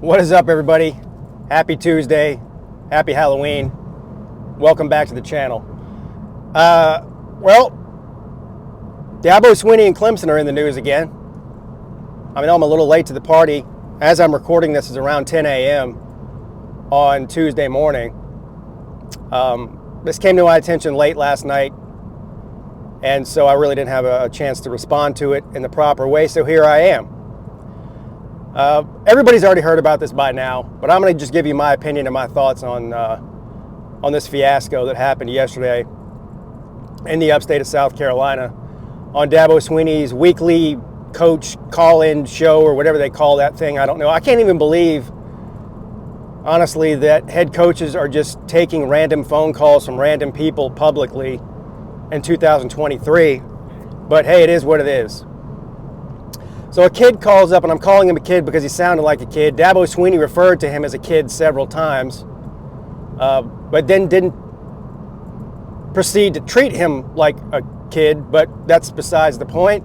What is up, everybody? Happy Tuesday. Happy Halloween. Welcome back to the channel. Well, Dabo Swinney and Clemson are in the news again. I know I'm a little late to the party. As I'm recording this, it's around 10 a.m. on Tuesday morning. This came to my attention late last night, and so I really didn't have a chance to respond to it in the proper way, so here I am. Everybody's already heard about this by now, but I'm going to just give you my opinion and my thoughts on this fiasco that happened yesterday in the upstate of South Carolina on Dabo Swinney's weekly coach call-in show, or whatever they call that thing. I don't know. I can't even believe, honestly, that head coaches are just taking random phone calls from random people publicly in 2023. But hey, it is what it is. So a kid calls up, and I'm calling him a kid because he sounded like a kid. Dabo Swinney referred to him as a kid several times, but then didn't proceed to treat him like a kid, but that's besides the point.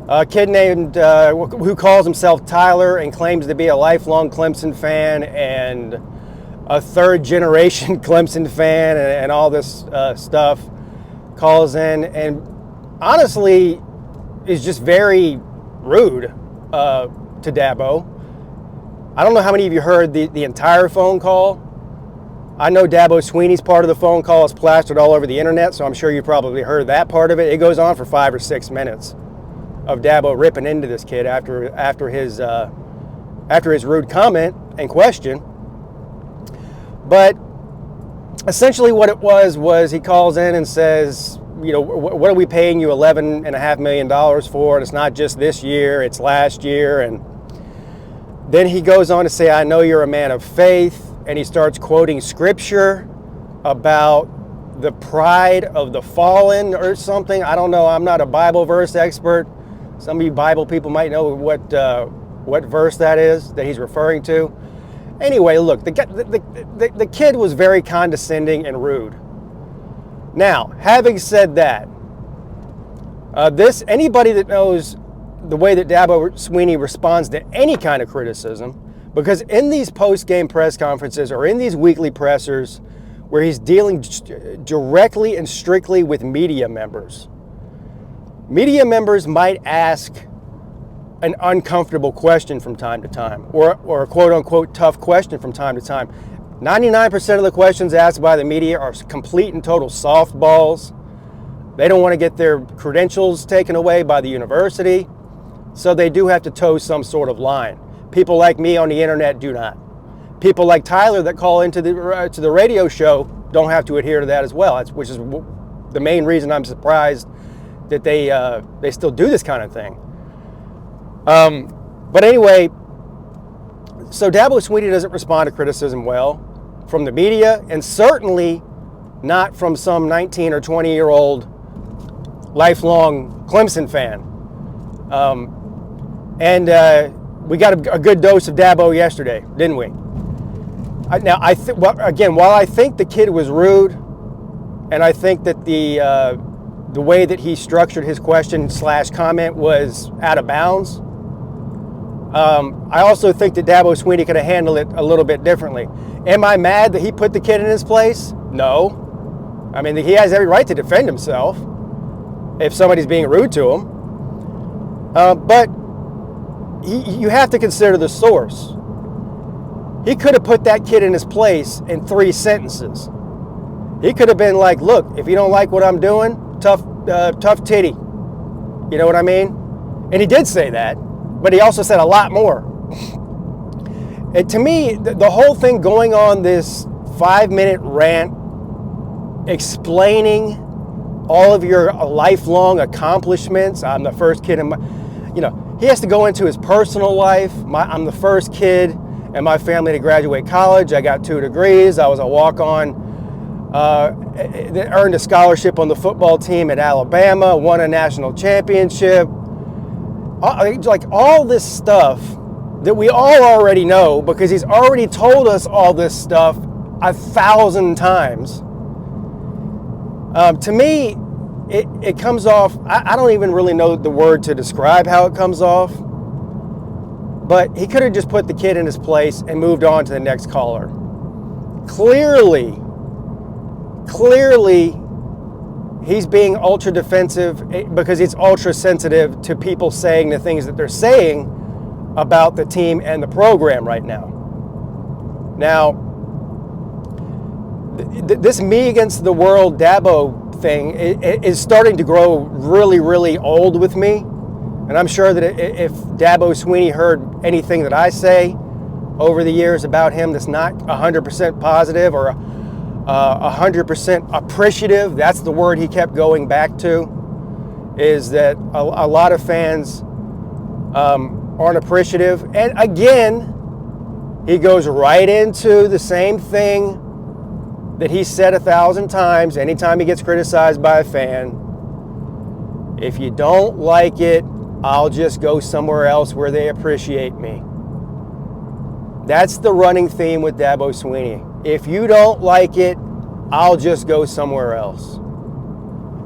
A kid named, who calls himself Tyler and claims to be a lifelong Clemson fan and a third-generation Clemson fan and all this stuff, calls in and honestly is just very rude to Dabo. I don't know how many of you heard the entire phone call. I know Dabo Swinney's part of the phone call is plastered all over the internet, so I'm sure you probably heard that part of it. It goes on for 5 or 6 minutes of Dabo ripping into this kid after his rude comment and question. But essentially what it was he calls in and says, you know, what are we paying you $11.5 million for? And it's not just this year, it's last year. And then he goes on to say, I know you're a man of faith. And he starts quoting scripture about the pride of the fallen or something. I don't know. I'm not a Bible verse expert. Some of you Bible people might know what verse that is that he's referring to. Anyway, look, the kid was very condescending and rude. Now, having said that, anybody that knows the way that Dabo Swinney responds to any kind of criticism, because in these post-game press conferences or in these weekly pressers where he's dealing directly and strictly with media members might ask an uncomfortable question from time to time, or a quote-unquote tough question from time to time. 99% of the questions asked by the media are complete and total softballs. They don't want to get their credentials taken away by the university, so they do have to toe some sort of line. People like me on the internet do not. People like Tyler that call into the radio show don't have to adhere to that as well, which is the main reason I'm surprised that they still do this kind of thing. But anyway, so Dabo Swinney doesn't respond to criticism well from the media, and certainly not from some 19 or 20-year-old lifelong Clemson fan. We got a good dose of Dabo yesterday, didn't we? Now, while I think the kid was rude, and I think that the way that he structured his question / comment was out of bounds, I also think that Dabo Swinney could have handled it a little bit differently. Am I mad that he put the kid in his place? No. I mean, he has every right to defend himself if somebody's being rude to him. But you have to consider the source. He could have put that kid in his place in 3 sentences. He could have been like, look, if you don't like what I'm doing, tough titty. You know what I mean? And he did say that, but he also said a lot more. And to me, the whole thing going on this 5-minute rant explaining all of your lifelong accomplishments. I'm the first kid in my, he has to go into his personal life. I'm the first kid in my family to graduate college. I got 2 degrees. I was a walk-on that earned a scholarship on the football team at Alabama, won a national championship. Like all this stuff that we all already know, because he's already told us all this stuff 1,000 times. To me, it comes off, I don't even really know the word to describe how it comes off, But he could have just put the kid in his place and moved on to the next caller. Clearly, he's being ultra defensive because he's ultra sensitive to people saying the things that they're saying about the team and the program right now. Now, this me against the world Dabo thing is starting to grow really, really old with me. And I'm sure that if Dabo Swinney heard anything that I say over the years about him that's not 100% positive or 100% appreciative, that's the word he kept going back to, is that a lot of fans aren't appreciative. And again, he goes right into the same thing that he said 1,000 times anytime he gets criticized by a fan. If you don't like it, I'll just go somewhere else where they appreciate me. That's the running theme with Dabo Swinney. If you don't like it, I'll just go somewhere else.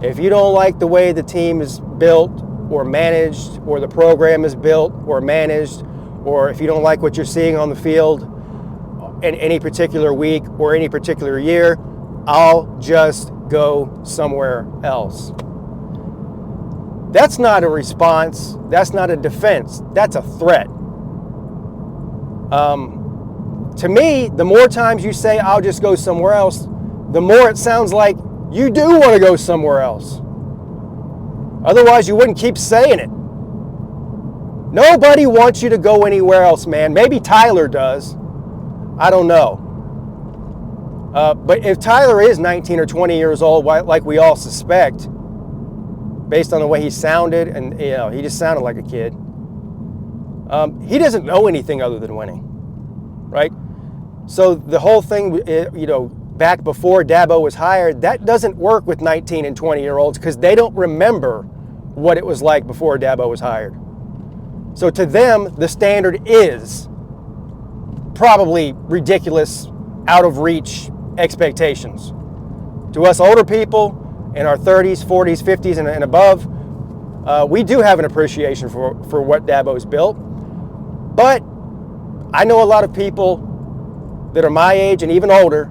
If you don't like the way the team is built or managed, or the program is built or managed, or if you don't like what you're seeing on the field in any particular week or any particular year, I'll just go somewhere else. That's not a response. That's not a defense. That's a threat. To me, the more times you say, I'll just go somewhere else, the more it sounds like you do want to go somewhere else. Otherwise, you wouldn't keep saying it. Nobody wants you to go anywhere else, man. Maybe Tyler does. I don't know. But if Tyler is 19 or 20 years old, like we all suspect, based on the way he sounded, and he just sounded like a kid, he doesn't know anything other than winning, right? So the whole thing, back before Dabo was hired, that doesn't work with 19 and 20-year-olds because they don't remember what it was like before Dabo was hired. So to them, the standard is probably ridiculous, out of reach expectations. To us older people in our 30s, 40s, 50s, and above, we do have an appreciation for what Dabo's built. But I know a lot of people that are my age and even older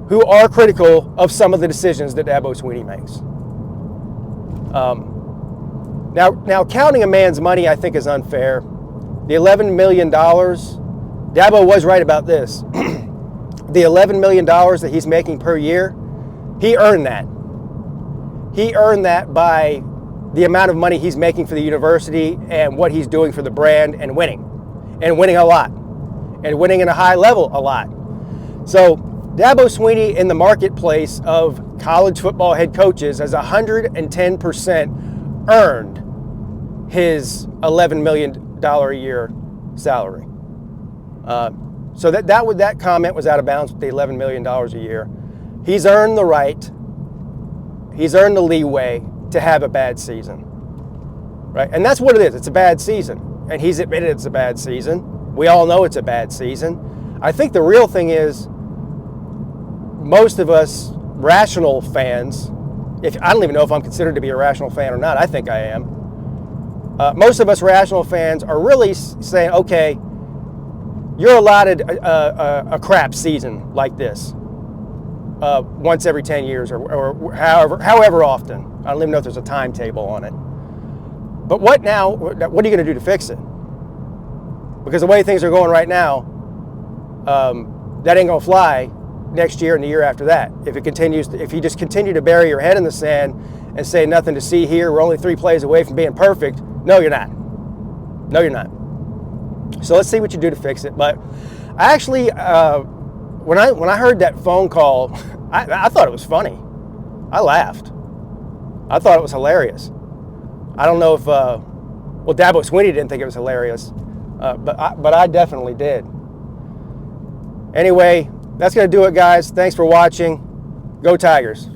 who are critical of some of the decisions that Dabo Swinney makes. Now, counting a man's money, I think, is unfair. The $11 million, Dabo was right about this. The $11 million that he's making per year, he earned that. He earned that by the amount of money he's making for the university and what he's doing for the brand and winning a lot, and winning at a high level a lot. So Dabo Swinney in the marketplace of college football head coaches has 110% earned his $11 million a year salary. So that comment was out of bounds with the $11 million a year. He's earned the right, he's earned the leeway to have a bad season, right? And that's what it is. It's a bad season. And he's admitted it's a bad season. We all know it's a bad season. I think the real thing is most of us rational fans, I don't even know if I'm considered to be a rational fan or not. I think I am. Most of us rational fans are really saying, okay, you're allotted a crap season like this once every 10 years or however often. I don't even know if there's a timetable on it. But what now? What are you going to do to fix it? Because the way things are going right now, that ain't going to fly next year and the year after that. If you just continue to bury your head in the sand and say nothing to see here, we're only 3 plays away from being perfect. No, you're not. No, you're not. So let's see what you do to fix it. But I actually, when I heard that phone call, I thought it was funny. I laughed. I thought it was hilarious. I don't know if, Dabo Swinney didn't think it was hilarious, but I definitely did. Anyway, that's going to do it, guys. Thanks for watching. Go Tigers.